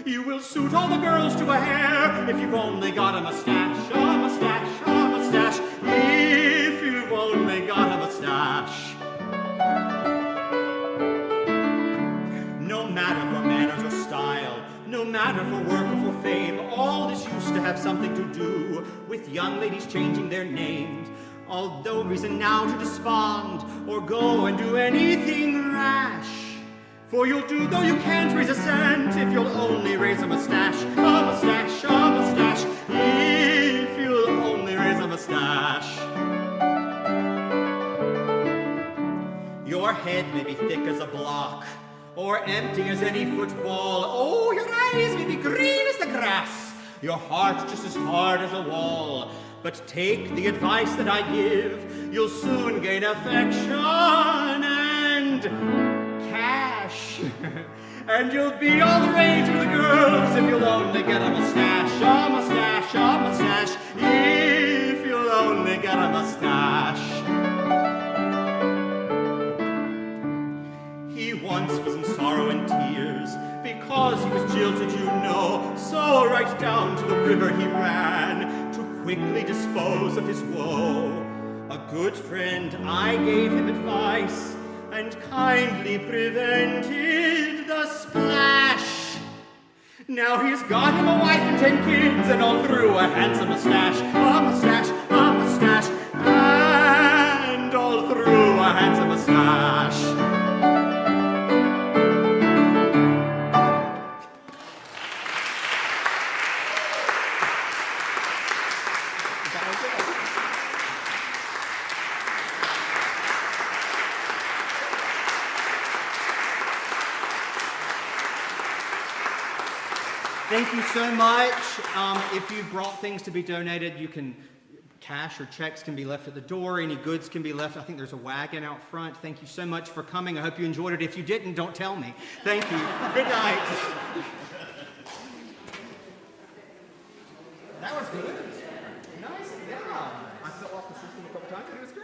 You will suit all the girls to a hair if you've only got a mustache, a mustache, a mustache, if you've only got a mustache. No matter for manners or style, no matter for work or for fame, all this used to have something to do with young ladies changing their names. Although reason now to despond or go and do anything rash. For you'll do though you can't raise a cent if you'll only raise a mustache, a mustache, a mustache, if you'll only raise a mustache. head may be thick as a block, or empty as any football. Oh, your eyes may be green as the grass, your heart just as hard as a wall. But take the advice that I give, you'll soon gain affection and cash. And you'll be all the rage with the girls if you'll only get a mustache, a mustache, a mustache, if you'll only get a mustache. He once was in sorrow and tears, because he was jilted, you know, so right down to the river he ran, to quickly dispose of his woe. A good friend, I gave him advice, and kindly prevented the splash. Now he's got him a wife and 10 kids, and all through a handsome mustache, a mustache, a mustache, and all through a handsome mustache. Thank you so much. If you brought things to be donated, you can, cash or checks can be left at the door. Any goods can be left. I think there's a wagon out front. Thank you so much for coming. I hope you enjoyed it. If you didn't, don't tell me. Thank you. Good night. That was good. Nice. Yeah. I fell off the system a couple times, but it was good.